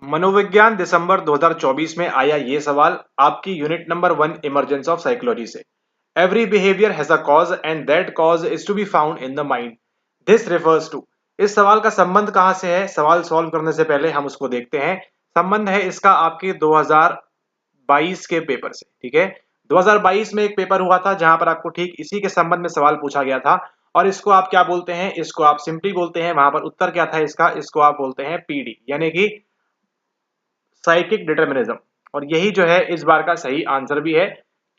मनोविज्ञान दिसंबर 2024 में आया ये सवाल आपकी unit number 1 emergence of psychology से। Every behaviour has a cause and that cause is to be found in the mind. This refers to. इस सवाल का संबंध कहां से है, सवाल सॉल्व करने से पहले हम उसको देखते हैं। संबंध है इसका आपके 2022 के पेपर से। ठीक है, 2022 में एक पेपर हुआ था जहां पर आपको ठीक इसी के संबंध में सवाल पूछा गया था। और इसको आप क्या बोलते हैं, इसको आप सिंपली बोलते हैं, वहां पर उत्तर क्या था इसका, इसको आप बोलते हैं पीडी, यानी कि साइकिक डिटर्मिनिज्म। और यही जो है इस बार का सही आंसर भी है,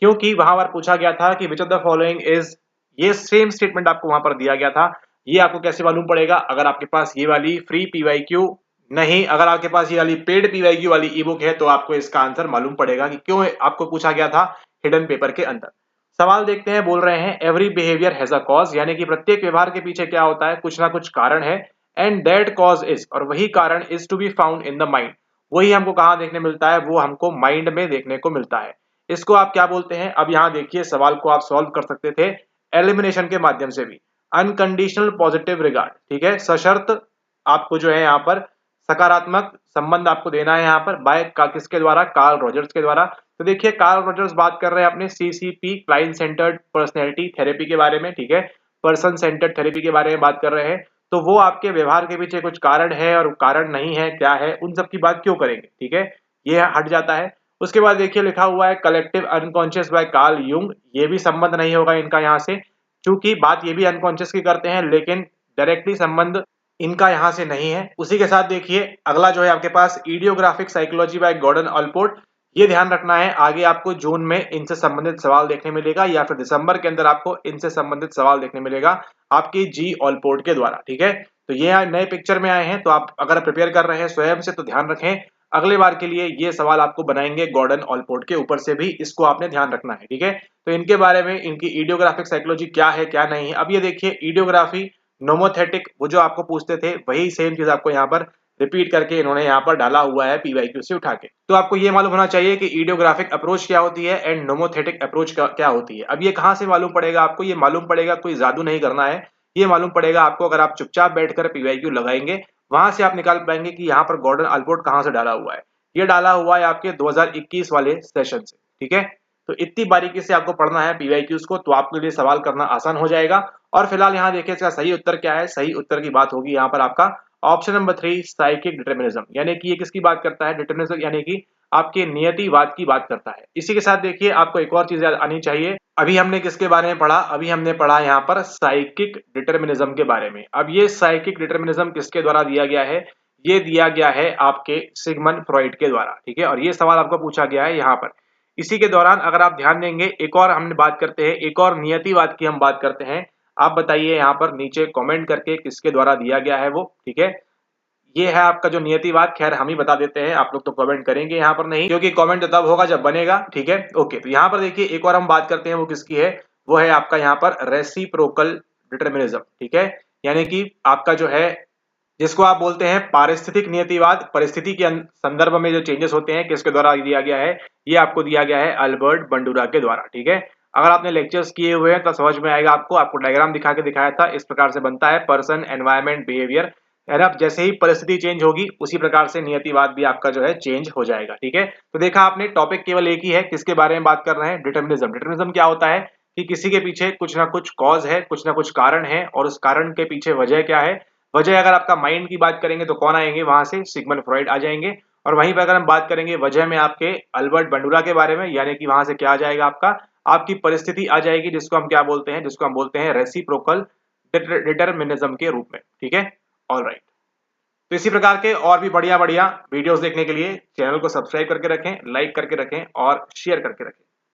क्योंकि वहां पर पूछा गया था कि which of the following is, ये सेम स्टेटमेंट आपको वहां पर दिया गया था। ये आपको कैसे मालूम पड़ेगा, अगर आपके पास ये वाली फ्री पीवाईक्यू नहीं, अगर आपके पास ये वाली पेड पीवाईक्यू वाली ई बुक है तो आपको इसका आंसर मालूम पड़ेगा कि क्यों आपको पूछा गया था हिडन पेपर के अंदर। सवाल देखते हैं, बोल रहे हैं every behaviour has a cause, यानी कि प्रत्येक व्यवहार के पीछे क्या होता है, कुछ ना कुछ कारण है। एंड दैट कॉज इज, और वही कारण is to be found in the mind. वही हमको कहां देखने मिलता है, वो हमको माइंड में देखने को मिलता है। इसको आप क्या बोलते हैं, अब यहां देखिए सवाल को आप सॉल्व कर सकते थे एलिमिनेशन के माध्यम से भी। अनकंडीशनल पॉजिटिव रिगार्ड, ठीक है, सशर्त आपको जो है यहाँ पर सकारात्मक संबंध आपको देना है यहाँ पर बाय किसके द्वारा, कार्ल रॉजर्स के द्वारा। तो देखिए कार्ल रॉजर्स बात कर रहे हैं अपने CCP, client centred personality therapy के बारे में। ठीक है, पर्सन सेंटर्ड थेरेपी के बारे में बात कर रहे हैं। तो वो आपके व्यवहार के पीछे कुछ कारण है और कारण नहीं है, क्या है, उन सब की बात क्यों करेंगे। ठीक है, ये हट जाता है। उसके बाद देखिए लिखा हुआ है collective unconscious by Carl Jung, ये भी संबंध नहीं होगा इनका यहाँ से, क्योंकि बात ये भी अनकॉन्शियस की करते हैं लेकिन डायरेक्टली संबंध इनका यहां से नहीं है। उसी के साथ देखिए अगला जो है आपके पास idiographic psychology by Gordon Allport. ये ध्यान रखना है, आगे आपको जून में इनसे संबंधित सवाल देखने मिलेगा या फिर दिसंबर के अंदर आपको इनसे संबंधित सवाल देखने मिलेगा आपकी जी ऑलपोर्ट के द्वारा। ठीक है, तो ये नए पिक्चर में आए हैं, तो आप अगर प्रिपेयर कर रहे हैं स्वयं से तो ध्यान रखें, अगले बार के लिए ये सवाल आपको बनाएंगे गॉर्डन ऑलपोर्ट के ऊपर से भी, इसको आपने ध्यान रखना है। ठीक है, तो इनके बारे में, इनकी इडियोग्राफिक साइकोलॉजी क्या है क्या नहीं है। अब ये देखिए इडियोग्राफी नोमोथेटिक, वो जो आपको पूछते थे वही सेम चीज आपको यहाँ पर रिपीट करके इन्होंने यहाँ पर डाला हुआ है पीवाईक्यू से उठा के। तो आपको ये मालूम होना चाहिए कि इडियोग्राफिक अप्रोच क्या होती है एंड नोमोथेटिक अप्रोच क्या होती है। अब ये कहाँ से मालूम पड़ेगा आपको, ये मालूम पड़ेगा, कोई जादू नहीं करना है, ये मालूम पड़ेगा आपको अगर आप चुपचाप बैठकर पीवाईक्यू लगाएंगे, वहां से आप निकाल पाएंगे कि यहाँ पर गॉर्डन ऑलपोर्ट कहाँ से डाला हुआ है। ये डाला हुआ है आपके 2021 वाले सेशन से। ठीक है, तो इतनी बारीकी से आपको पढ़ना है पीवाईक्यूज को, तो आपके लिए सवाल करना आसान हो जाएगा। और फिलहाल यहाँ देखिए इसका सही उत्तर क्या है, सही उत्तर की बात होगी यहाँ पर आपका ऑप्शन नंबर 3 साइकिक डिटर्मिनिज्म, यानी कि ये किसकी बात करता है, डिटर्मिनिज्म यानी कि आपके नियतिवाद की बात करता है। इसी के साथ देखिए आपको एक और चीज आनी चाहिए, अभी हमने किसके बारे में पढ़ा, अभी हमने पढ़ा यहाँ पर साइकिक डिटर्मिनिज्म के बारे में। अब ये साइकिक डिटर्मिनिज्म किसके द्वारा दिया गया है, ये दिया गया है आपके सिगमंड फ्रॉइड के द्वारा। ठीक है, और ये सवाल आपको पूछा गया है यहाँ पर। इसी के दौरान अगर आप ध्यान देंगे एक और हमने बात करते हैं, एक और नियतिवाद की हम बात करते हैं। आप बताइए यहाँ पर नीचे कमेंट करके किसके द्वारा दिया गया है वो। ठीक है, ये है आपका जो नियतिवाद, खैर हम ही बता देते हैं, आप लोग तो कमेंट करेंगे यहाँ पर नहीं, क्योंकि कमेंट तो तब होगा जब बनेगा। ठीक है, ओके, तो यहाँ पर देखिए एक और हम बात करते हैं, वो किसकी है, वो है आपका यहाँ पर रेसिप्रोकल डिटर्मिनिज्म। ठीक है, यानी कि आपका जो है जिसको आप बोलते हैं पारिस्थितिक नियतिवाद, परिस्थिति के संदर्भ में जो चेंजेस होते हैं किसके द्वारा दिया गया है, ये आपको दिया गया है अल्बर्ट बंडूरा के द्वारा। ठीक है, अगर आपने लेक्चर्स किए हुए हैं तो समझ में आएगा आपको, आपको डायग्राम दिखा के दिखाया था, इस प्रकार से बनता है पर्सन एनवायरमेंट बिहेवियर। यानी अब जैसे ही परिस्थिति चेंज होगी उसी प्रकार से नियतिवाद भी आपका जो है चेंज हो जाएगा। ठीक है, तो देखा आपने टॉपिक केवल एक ही है, किसके बारे में बात कर रहे हैं, डिटर्मिनिज्म। डिटर्मिनिज्म क्या होता है कि किसी के पीछे कुछ ना कुछ कॉज है, कुछ ना कुछ कारण है, और उस कारण के पीछे वजह क्या है। वजह अगर आपका माइंड की बात करेंगे तो कौन आएंगे, वहां से सिगमंड फ्रॉइड आ जाएंगे। और वहीं पर अगर हम बात करेंगे वजह में आपके अल्बर्ट बंडूरा के बारे में, यानी कि वहां से क्या आ जाएगा आपका, आपकी परिस्थिति आ जाएगी, जिसको हम क्या बोलते हैं, जिसको हम बोलते हैं रेसिप्रोकल डिटर्मिनिज्म के रूप में। ठीक है, ऑल राइट। तो इसी प्रकार के और भी बढ़िया बढ़िया वीडियोस देखने के लिए चैनल को सब्सक्राइब करके रखें, लाइक करके रखें और शेयर करके रखें।